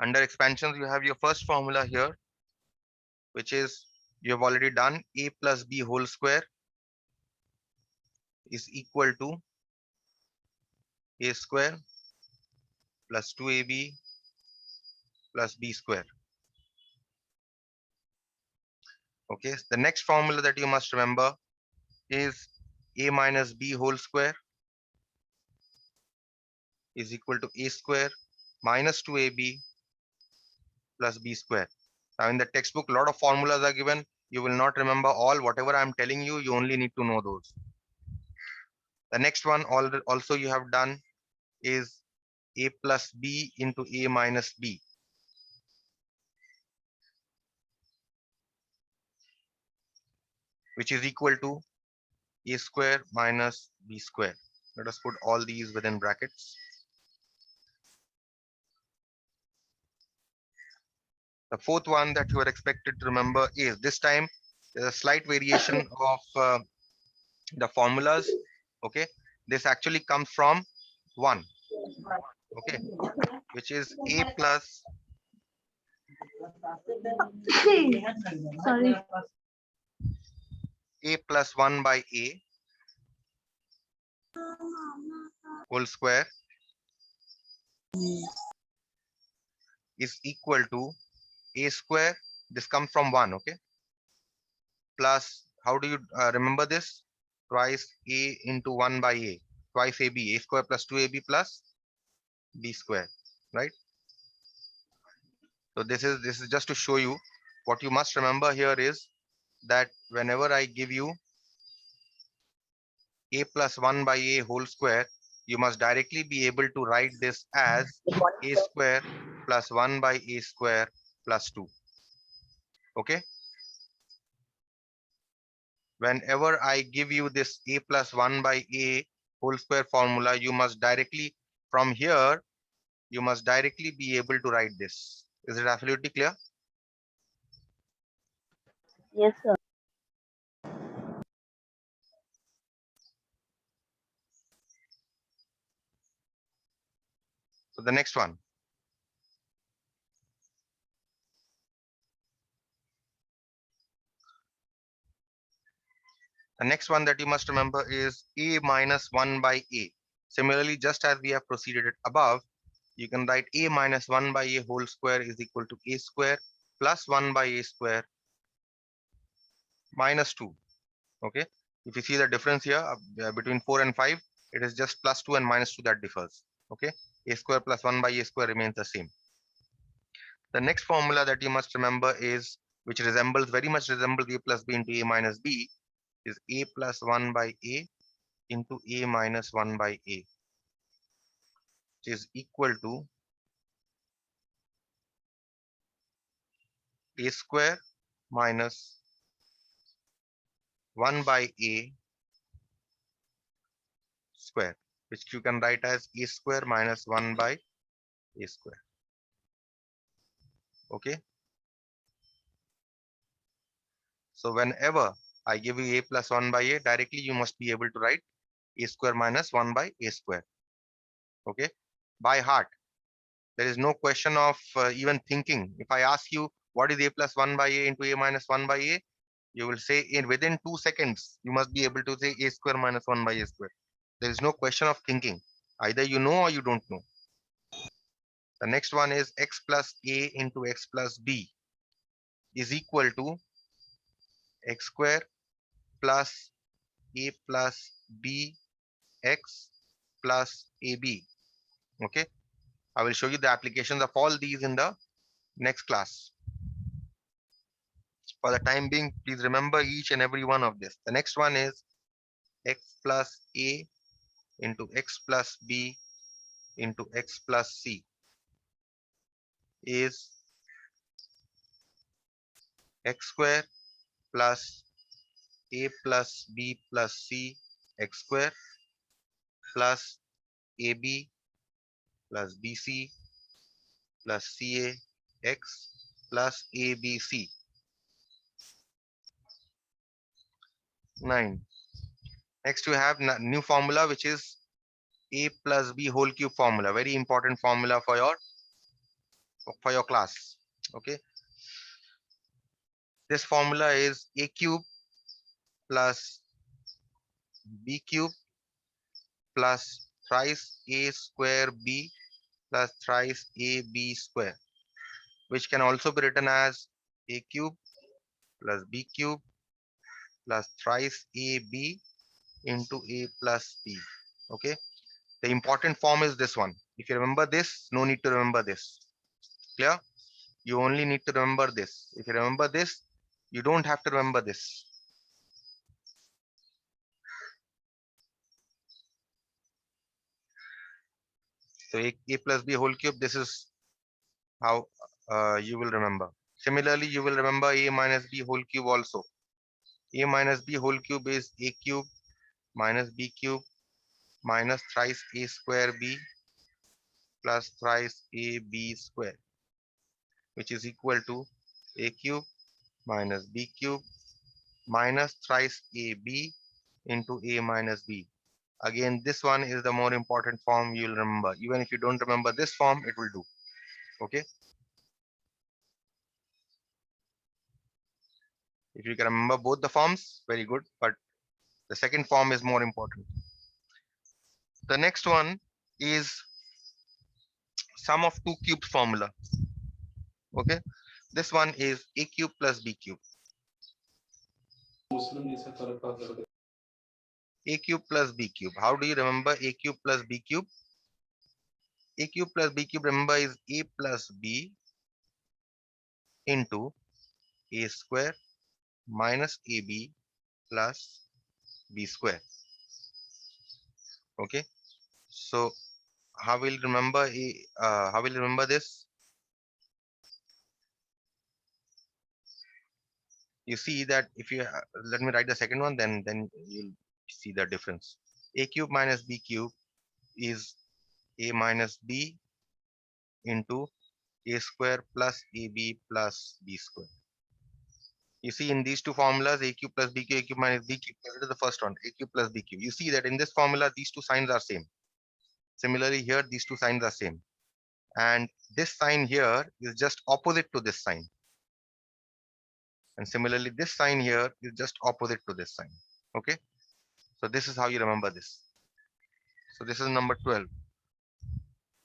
Under expansions, you have your first formula here, which is you have already done. A plus b whole square is equal to a square plus 2ab plus b square. Okay, the next formula that you must remember is a minus b whole square is equal to a square minus 2ab plus b square. Now in the textbook, a lot of formulas are given. You will not remember all. Whatever I am telling you, you only need to know those. The next one also you have done is a plus b into a minus b, which is equal to a square minus b square. Let us put all these within brackets. The fourth one that you are expected to remember is, this time there's a slight variation of the formulas. Okay, this actually comes from 1. Okay, which is a plus Sorry. a plus 1 by a whole square is equal to a square. This comes from 1. Okay, plus, how do you remember this? Twice a into 1 by a, twice ab, a square plus 2ab plus b square, right? So this is just to show you. What you must remember here is that whenever I give you a plus 1 by a whole square, you must directly be able to write this as a square plus 1 by a square plus 2. Okay, whenever I give you this a plus 1 by a whole square formula, you must directly, from here, you must directly be able to write this. Is it absolutely clear? Yes, sir. So the next one. The next one that you must remember is a minus 1 by a. Similarly, just as we have proceeded it above, you can write a minus 1 by a whole square is equal to a square plus 1 by a square minus 2. Okay, if you see the difference here between 4 and 5, it is just plus 2 and minus 2 that differs. Okay, a square plus 1 by a square remains the same. The next formula that you must remember is, which very much resembles a plus b into a minus b, is a plus 1 by a into a minus 1 by a, which is equal to a square minus 1 by a square, which you can write as a square minus 1 by a square. Okay, so whenever I give you a plus 1 by a, directly you must be able to write a square minus 1 by a square. Okay, by heart. There is no question of even thinking. If I ask you what is a plus 1 by a into a minus 1 by a, you will say in within 2 seconds, you must be able to say a square minus 1 by a square. There is no question of thinking. Either you know or you don't know. The next one is x plus a into x plus b is equal to x square plus a plus b x plus ab. Okay, I will show you the applications of all these in the next class. For the time being, please remember each and every one of this. The next one is x plus a into x plus b into x plus c is x square plus a plus b plus c x square plus ab plus bc plus ca x plus abc. 9. Next you have new formula, which is a plus b whole cube formula. Very important formula for your for your class. Okay, this formula is a cube plus b cube plus thrice a square b plus thrice ab square, which can also be written as a cube plus b cube plus thrice ab into a plus b. Okay, the important form is this one. If you remember this, no need to remember this. Clear? You only need to remember this. If you remember this, you don't have to remember this. So a plus b whole cube, this is how you will remember. Similarly, you will remember a minus b whole cube also. A minus b whole cube is a cube minus b cube minus thrice a square b plus thrice ab square, which is equal to a cube minus b cube minus thrice ab into a minus b. Again, this one is the more important form you will remember. Even if you don't remember this form, it will do. Okay. If you can remember both the forms, very good. But the second form is more important. The next one is sum of two cubes formula. Okay. This one is a cube plus b cube. A cube plus b cube. How do you remember a cube plus b cube? A cube plus b cube, remember, is a plus b into a square minus ab plus b square. Okay. So how will you remember how will you remember this? You see that if you let me write the second one, then you'll see the difference. A cube minus b cube is a minus b into a square plus ab plus b square. You see in these two formulas, a cube plus b cube, a cube minus b cube, consider the first one, a cube plus b cube. You see that in this formula, these two signs are same. Similarly, here, these two signs are same. And this sign here is just opposite to this sign. And similarly, this sign here is just opposite to this sign. Okay. So this is how you remember this. So this is number 12.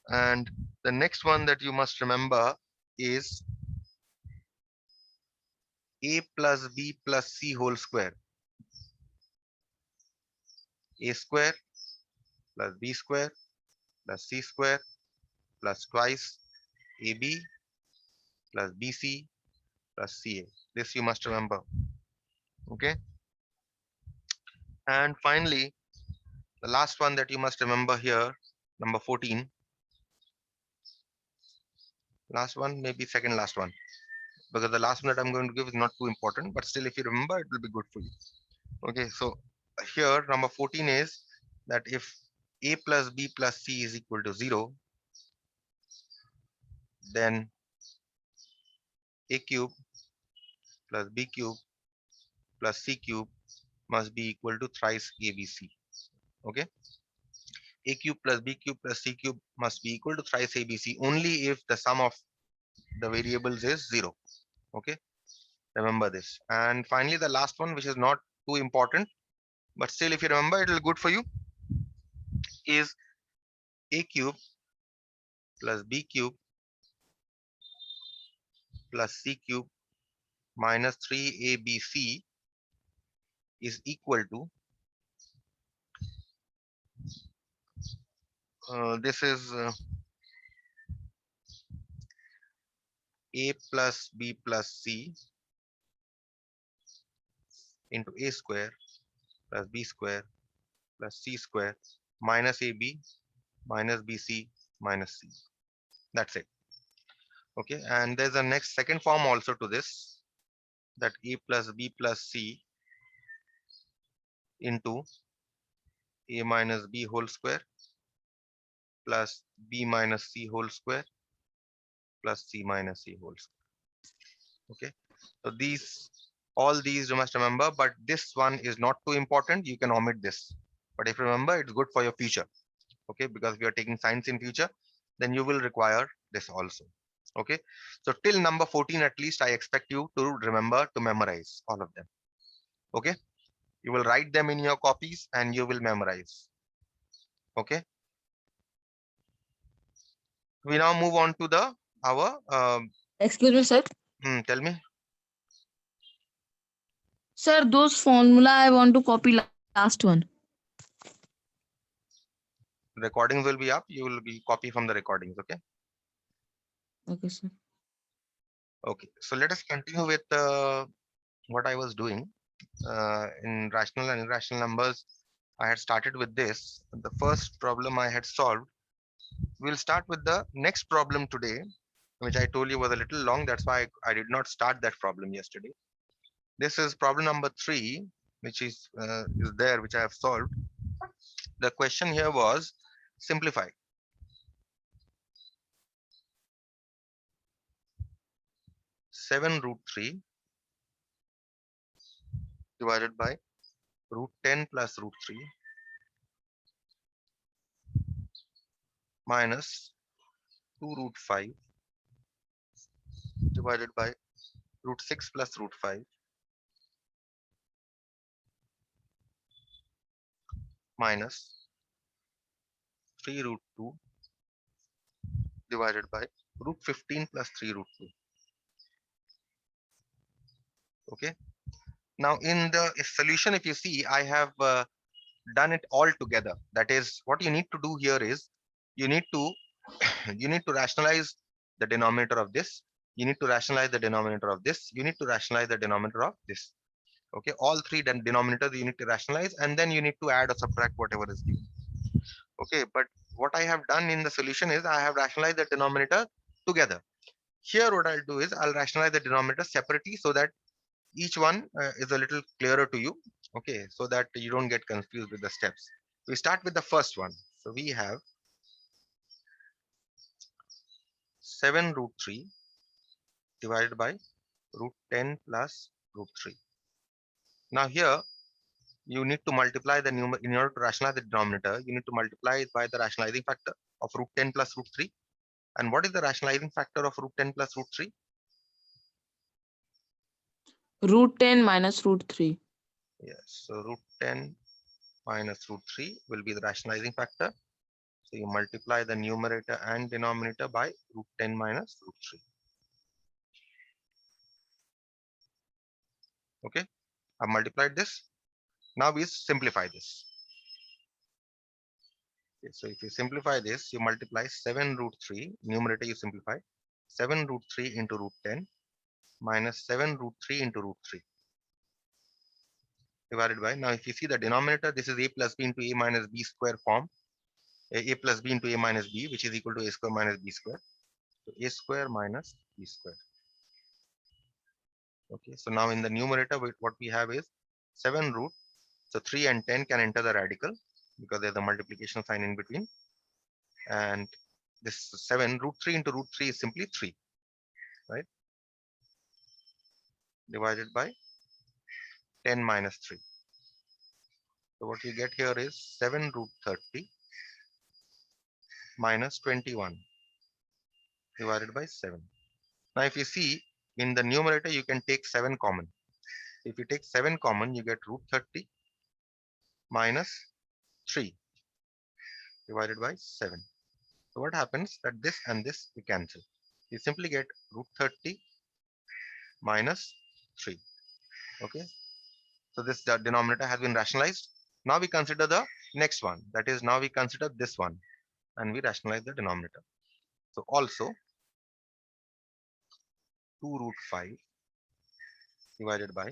And the next one that you must remember is a plus b plus c whole square. A square plus b square plus c square plus twice ab plus bc plus ca. This you must remember. Okay. And finally, the last one that you must remember here, number 14. Last one, maybe second last one, because the last one that I'm going to give is not too important, but still, if you remember, it will be good for you. Okay, so here number 14 is that if a plus b plus c is equal to 0, then a cube plus b cube plus c cube must be equal to thrice abc. Okay, a cube plus b cube plus c cube must be equal to thrice abc only if the sum of the variables is 0. Okay, remember this. And finally, the last one, which is not too important, but still, if you remember, it will be good for you, is a cube plus b cube plus c cube minus 3abc is equal to this is a plus b plus c into a square plus b square plus c square minus ab minus bc minus c. That's it. Okay, and there's a next second form also to this, that a plus b plus c into a minus b whole square plus b minus c whole square plus c minus c whole square. Okay, so all these you must remember, but this one is not too important. You can omit this, but if you remember, it's good for your future. Okay, because if you are taking science in future, then you will require this also. Okay, so till number 14 at least I expect you to remember to memorize all of them. Okay, you will write them in your copies and you will memorize. Okay, we now move on to the our Excuse me, sir. tell me. Sir, those formula I want to copy last one. Recordings will be up, you will be copy from the recordings. Okay, Okay, sir. okay, so let us continue with what I was doing in rational and irrational numbers. I had started with this, the first problem I had solved. We'll start with the next problem today, which I told you was a little long. That's why I did not start that problem yesterday. This is problem number 3, which is there, which I have solved. The question here was simplify 7 root 3 divided by root 10 plus root 3 minus 2 root 5 divided by root 6 plus root 5 minus 3 root 2 divided by root 15 plus 3 root 2. Okay. Now in the solution, if you see, I have done it all together. That is, what you need to do here is you need to you need to rationalize the denominator of this. You need to rationalize the denominator of this. You need to rationalize the denominator of this. Okay, all three denominators you need to rationalize, and then you need to add or subtract whatever is given. Okay, but what I have done in the solution is I have rationalized the denominator together. Here, what I'll do is I'll rationalize the denominator separately so that each one is a little clearer to you. Okay, so that you don't get confused with the steps. We start with the first one. So we have 7 root 3 divided by root 10 plus root 3. Now here you need to multiply the numerator in order to rationalize the denominator. You need to multiply it by the rationalizing factor of root 10 plus root 3. And what is the rationalizing factor of root 10 plus root 3? Root 10 minus root 3. Yes, so root 10 minus root 3 will be the rationalizing factor. So you multiply the numerator and denominator by root 10 minus root 3. Okay, I've multiplied this. Now we simplify this. Okay, so if you simplify this, you multiply 7 root 3, numerator you simplify, 7 root 3 into root 10 minus 7 root 3 into root 3 divided by, now if you see the denominator, this is a plus b into a minus b square form, a plus b into a minus b, which is equal to a square minus b square. So a square minus b square. Okay, so now in the numerator, what we have is 7 root. So 3 and 10 can enter the radical because there's a multiplication sign in between. And this 7 root 3 into root 3 is simply 3, right? Divided by 10 minus 3. So what you get here is 7 root 30 minus 21 divided by 7. Now if you see in the numerator, you can take 7 common. If you take 7 common, you get root 30 minus 3 divided by 7. So what happens that this and this we cancel. You simply get root 30 minus 3. Okay. So this the denominator has been rationalized. Now we consider the next one. That is, now we consider this one and we rationalize the denominator. So also 2 root 5 divided by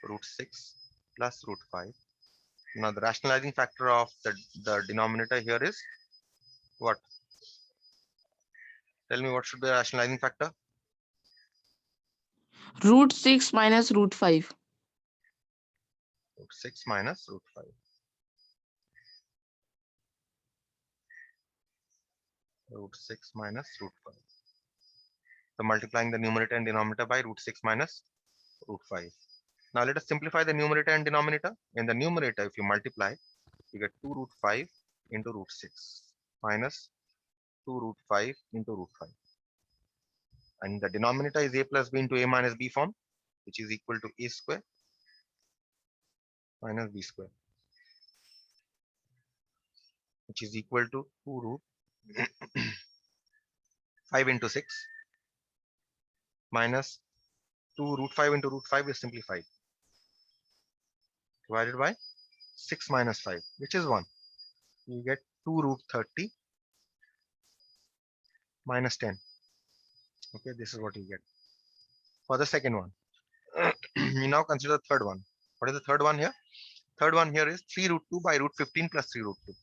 root 6 plus root 5. Now the rationalizing factor of the denominator here is what? Tell me what should be the rationalizing factor? Root 6 minus root 5. Root 6 minus root 5. Root 6 minus root 5. So multiplying the numerator and denominator by root 6 minus root 5. Now let us simplify the numerator and denominator. In the numerator, if you multiply, you get 2 root 5 into root 6 minus 2 root 5 into root 5. And the denominator is a plus b into a minus b form, which is equal to a square minus b square, which is equal to 2 root 5 into 6 minus 2 root 5 into root 5 is simply 5 divided by 6 minus 5, which is 1. You get 2 root 30 minus 10. Okay, this is what you get for the second one. We now consider the third one. What is the third one here? Third one here is 3 root 2 by root 15 plus 3 root 2.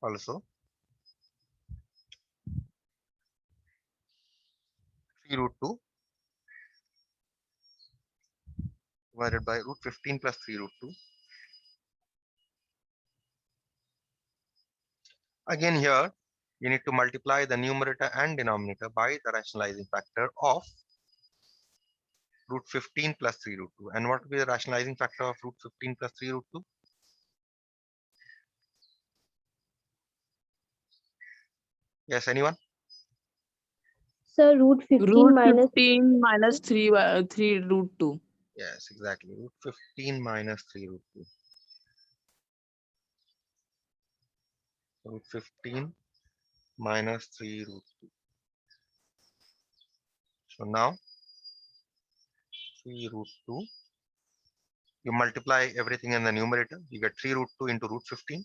Also 3 root 2 divided by root 15 plus 3 root 2. Again here, you need to multiply the numerator and denominator by the rationalizing factor of root 15 plus 3 root 2. And what will be the rationalizing factor of root 15 plus 3 root 2? Yes, anyone? Sir, root 15 Root minus 15 minus 3 by 3 root 2. Yes, exactly. Root 15 minus 3 root 2. Root 15 minus 3 root 2. So now 3 root 2. You multiply everything in the numerator. You get 3 root 2 into root 15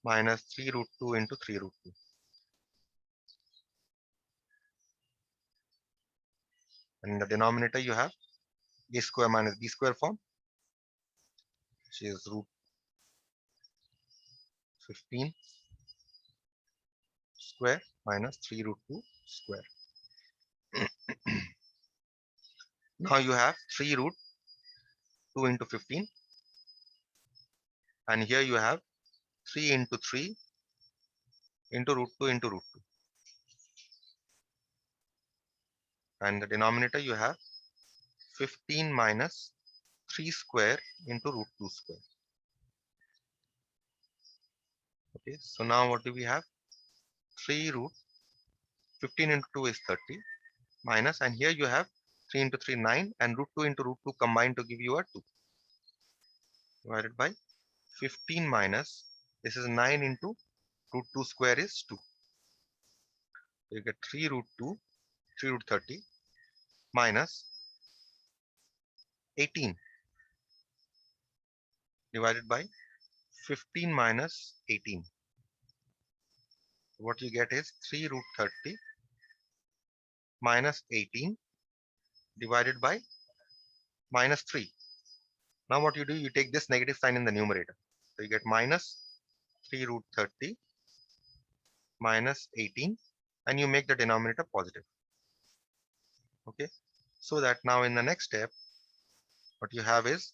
minus 3 root 2 into 3 root 2. And in the denominator you have a square minus b square form, which is root 15 square minus 3 root 2 square. Now you have 3 root 2 into 15, and here you have 3 into 3 into root 2 into root 2. And the denominator you have 15 minus 3 square into root 2 square. Okay, so now what do we have? 3 root 15 into 2 is 30 minus, and here you have 3 into 3 9, and root 2 into root 2 combined to give you a 2 divided by 15 minus, this is 9 into root 2 square is 2. So you get 3 root 2, 3 root 30 minus 18 divided by 15 minus 18. What you get is 3 root 30 minus 18 divided by minus 3. Now what you do, you take this negative sign in the numerator. So you get minus 3 root 30 minus 18, and you make the denominator positive. Okay, so that now in the next step, what you have is,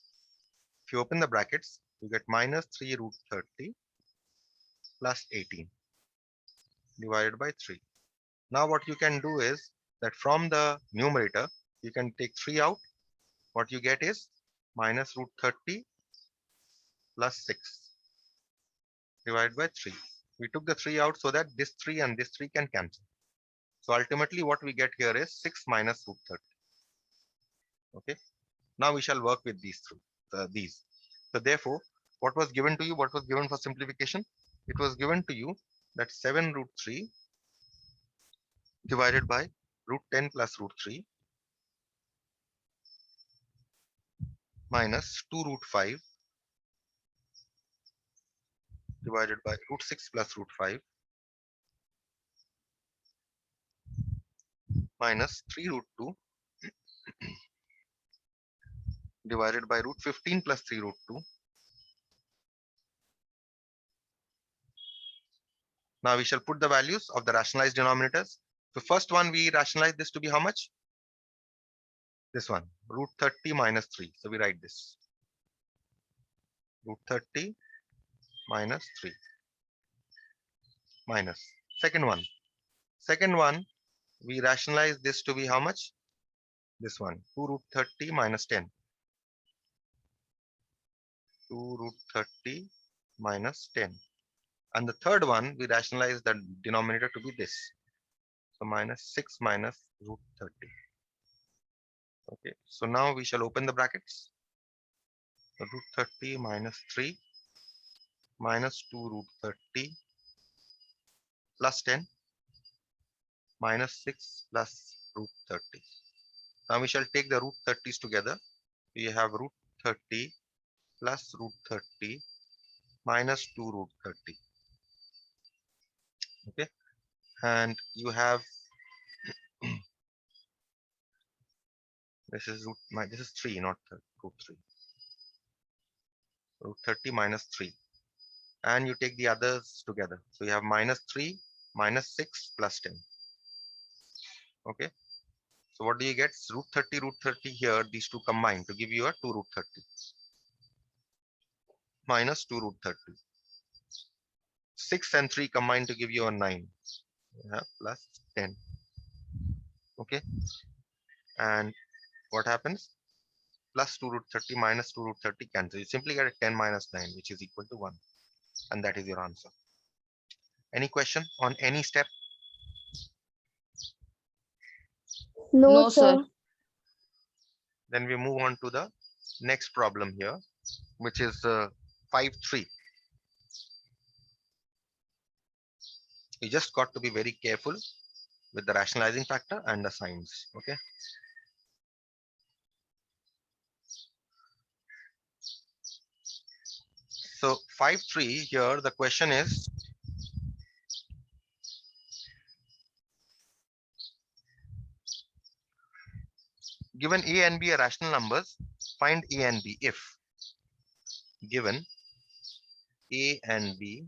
if you open the brackets, you get minus 3 root 30 plus 18 divided by 3. Now what you can do is that from the numerator, you can take 3 out. What you get is minus root 30 plus 6 divided by 3. We took the 3 out so that this 3 and this 3 can cancel. So ultimately what we get here is 6 minus root 30. Okay. Now we shall work with these these. So therefore, what was given to you? What was given for simplification? It was given to you that 7 root 3 divided by root 10 plus root 3 minus 2 root 5 divided by root 6 plus root 5 minus 3 root 2 divided by root 15 plus 3 root 2. Now we shall put the values of the rationalized denominators. So first one, we rationalize this to be how much? This one, root 30 minus 3. So we write this. Root 30 minus 3 minus. Second one. Second one, we rationalize this to be how much? This one, 2 root 30 minus 10. 2 root 30 minus 10. And the third one, we rationalize the denominator to be this. So minus 6 minus root 30. Okay, so now we shall open the brackets. Root 30 minus 3 minus 2 root 30 plus 10 minus 6 plus root 30. Now we shall take the root 30s together. We have root 30 plus root 30 minus 2 root 30. Okay, and you have this is this is 3, not root 3. Root 30 minus 3, and you take the others together. So you have minus 3 minus 6 plus 10. Okay, so what do you get? Root 30 here, these two combine to give you a 2 root 30 minus 2 root 30. 6 and 3 combine to give you a 9. You have plus 10. Okay, and what happens? Plus 2 root 30 minus 2 root 30 cancel. You simply get a 10 minus 9, which is equal to 1. And that is your answer. Any question on any step? No, No, sir. sir. Then we move on to the next problem here, which is 5-3. You just got to be very careful with the rationalizing factor and the signs. Okay. So 5-3 here, the question is, given a and b are rational numbers, find a and b if given a and b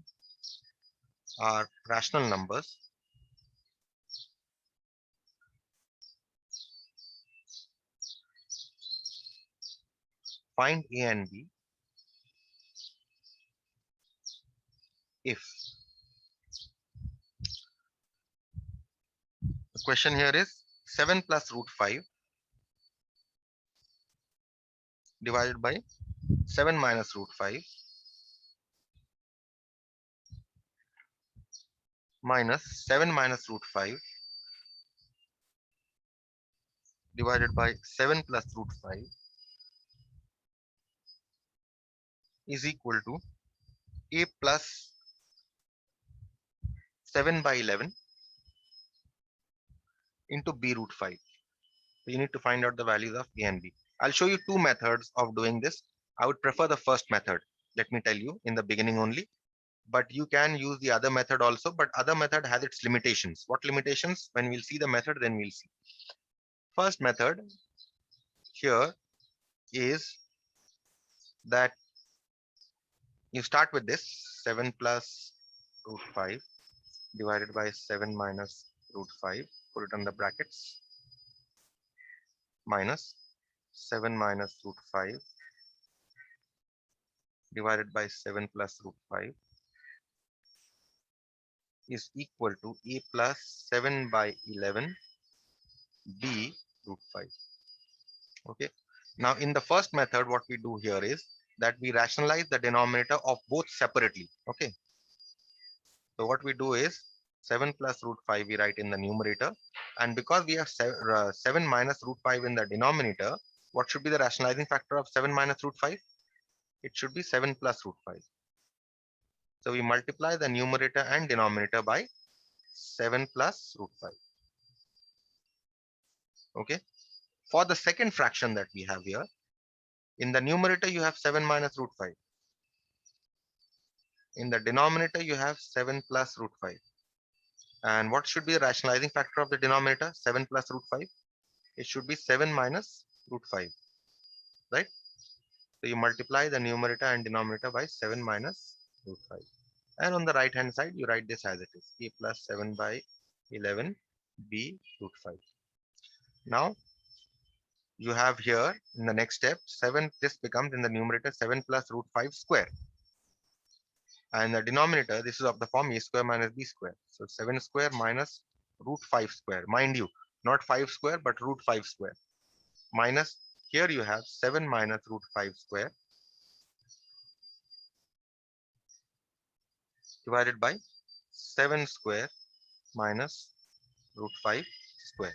are rational numbers, find a and b if. The question here is 7 plus root 5 divided by 7 minus root 5 minus 7 minus root 5 divided by 7 plus root 5 is equal to a plus 7 by 11 into b root 5. So you need to find out the values of a and b. I'll show you two methods of doing this. I would prefer the first method, let me tell you, in the beginning only. But you can use the other method also, but other method has its limitations. What limitations? When we'll see the method, then we'll see. First method here is that you start with this 7 plus root 5 divided by 7 minus root 5, put it on the brackets, minus 7 minus root 5 divided by 7 plus root 5 is equal to a plus 7 by 11 b root 5. Okay. Now in the first method, what we do here is that we rationalize the denominator of both separately. Okay. So what we do is 7 plus root 5 we write in the numerator, and because we have 7 minus root 5 in the denominator, what should be the rationalizing factor of 7 minus root 5? It should be 7 plus root 5. So we multiply the numerator and denominator by 7 plus root 5. Okay. For the second fraction that we have here, in the numerator you have 7 minus root 5. In the denominator you have 7 plus root 5. And what should be the rationalizing factor of the denominator? 7 plus root 5. It should be 7 minus root 5. Right? So you multiply the numerator and denominator by 7 minus root 5. And on the right hand side, you write this as it is. A plus 7 by 11 b root 5. Now, you have here in the next step, 7, this becomes in the numerator 7 plus root 5 square. And the denominator, this is of the form a square minus b square. So 7 square minus root 5 square. Mind you, not 5 square, but root 5 square. Minus, here you have 7 minus root 5 square divided by 7 square minus root 5 square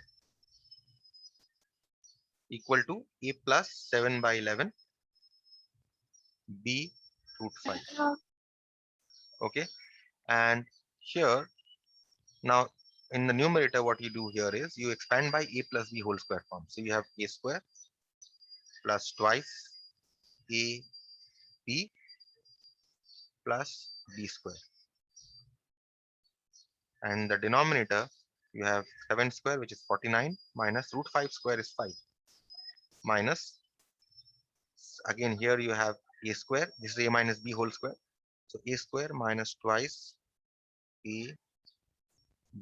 equal to a plus 7 by 11 b root 5. Okay, and here now in the numerator what you do here is you expand by a plus b whole square form. So you have a square plus twice a b plus b square, and the denominator you have 7 square, which is 49, minus root 5 square is 5, minus again here you have a square, this is a minus b whole square, so a square minus twice a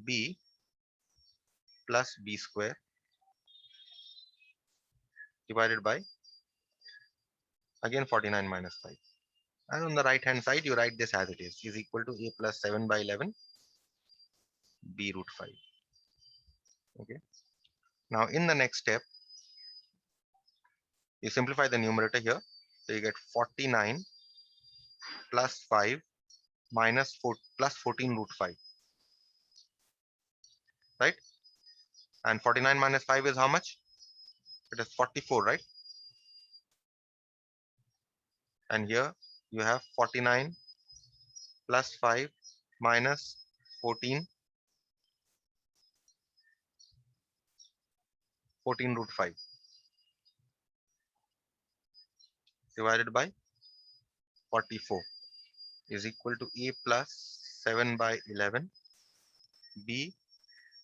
b plus b square divided by again 49 minus 5, and on the right hand side you write this as it is equal to a plus 7 by 11 b root 5. Okay, now in the next step you simplify the numerator here, so you get 49 plus 5 minus 4 plus 14 root 5, right? And 49 minus 5 is how much? It is 44, right? And here you have 49 plus 5 minus 14 root 5 divided by 44 is equal to a plus 7 by 11 b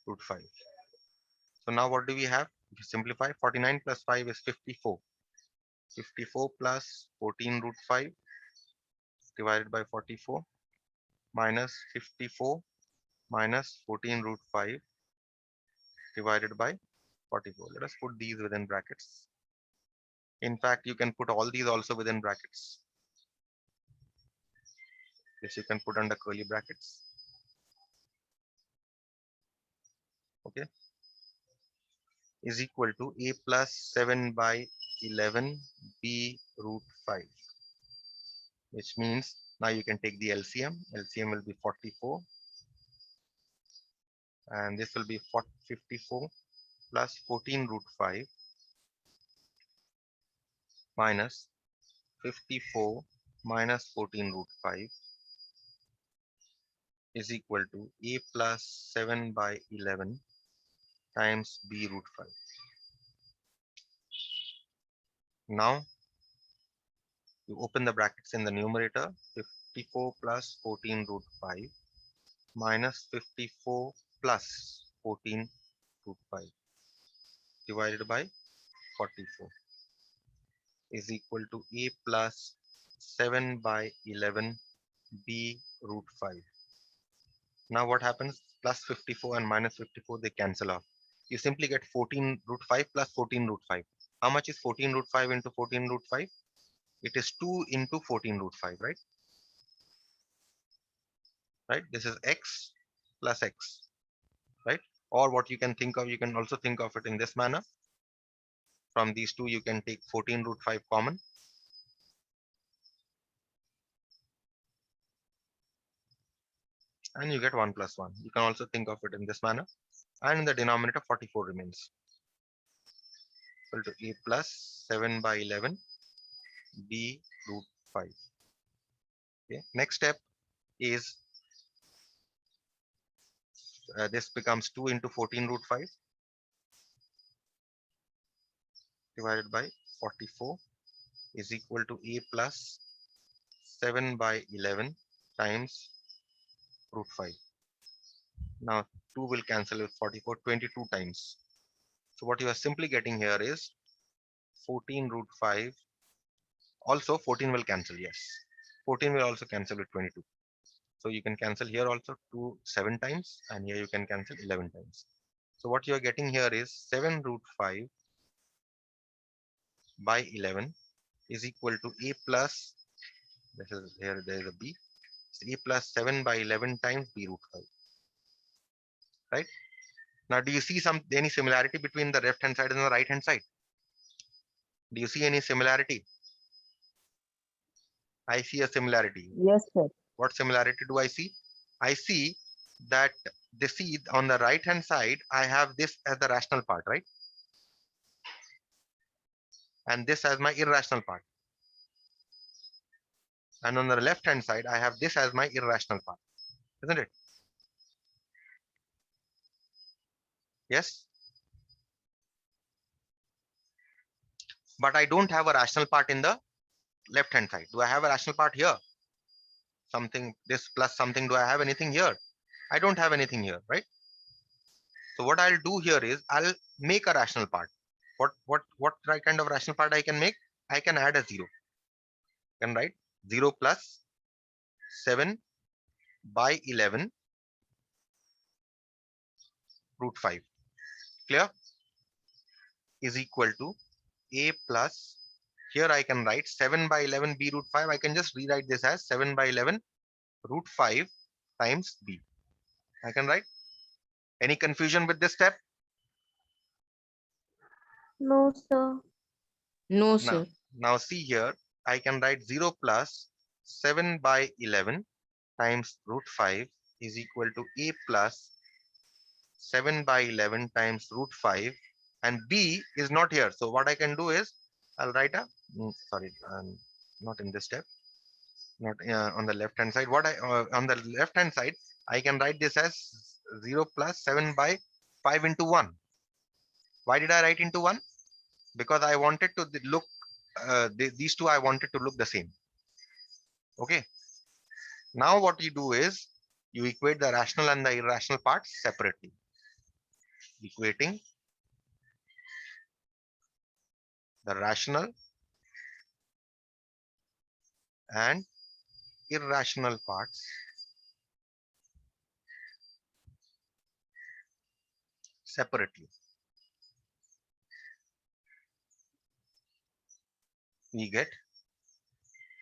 root 5. So now what do we have? If you simplify, 49 plus 5 is 54. 54 plus 14 root 5 divided by 44 minus 54 minus 14 root 5 divided by 44. Let us put these within brackets. In fact, you can put all these also within brackets. This you can put under curly brackets. Okay, is equal to a plus 7 by 11 b root 5, which means now you can take the LCM. LCM will be 44, and this will be 54 plus 14 root 5 minus 54 minus 14 root 5 is equal to a plus 7 by 11 times b root 5. Now you open the brackets in the numerator, 54 plus 14 root 5 minus 54 plus 14 root 5 divided by 44 is equal to a plus 7 by 11 b root 5. Now what happens? Plus 54 and minus 54, they cancel off. You simply get 14 root 5 plus 14 root 5. How much is 14 root 5 into 14 root 5? It is 2 into 14 root 5, right? Right? This is x plus x, right? Or what you can think of, you can also think of it in this manner. From these two, you can take 14 root 5 common. And you get 1 plus 1. You can also think of it in this manner. And in the denominator, 44 remains. Equal to a plus 7 by 11 b root 5. Okay. Next step is this becomes 2 into 14 root 5 divided by 44 is equal to a plus 7 by 11 times root 5. Now 2 will cancel with 44 22 times. So what you are simply getting here is 14 root 5. Also 14 will cancel, yes. 14 will also cancel with 22. So you can cancel here also 2 7 times, and here you can cancel 11 times. So what you are getting here is 7 root 5 by 11 is equal to a plus, this is here there is a b, so a plus 7 by 11 times b root 5, right? Now do you see any similarity between the left hand side and the right hand side? Do you see any similarity? I see a similarity. Yes, sir. What similarity do I see? I see that They see on the right hand side, I have this as the rational part, right? And this as my irrational part. And on the left hand side, I have this as my irrational part, isn't it? Yes. But I don't have a rational part in the left hand side. Do I have a rational part here? Something, this plus something, do I have anything here? I don't have anything here, right? So what I'll do here is I'll make a rational part. What kind of rational part I can make? I can add a 0. I can write 0 plus 7 by 11 root 5. Clear? Is equal to a plus, here I can write 7 by 11 b root 5. I can just rewrite this as 7 by 11 root 5 times b. I can write. Any confusion with this step? No, sir. No, Now, sir. now see here, I can write 0 plus 7 by 11 times root 5 is equal to a plus 7 by 11 times root 5, and b is not here. So what I can do is I'll write a, sorry, not in this step, not on the left hand side. What I on the left hand side, I can write this as 0 plus 7 by 5 into 1. Why did I write into 1? Because I wanted to look, these two I wanted to look the same. Okay. Now what you do is you equate the rational and the irrational parts separately. Equating the rational and irrational parts separately. We get,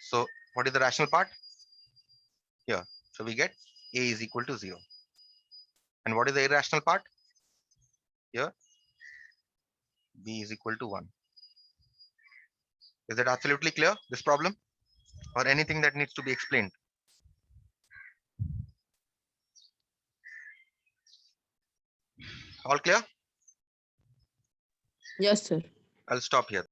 so what is the rational part? Here. So we get a is equal to 0. And what is the irrational part? Here. B is equal to 1. Is it absolutely clear, this problem? Or anything that needs to be explained? All clear? Yes, sir. I'll stop here.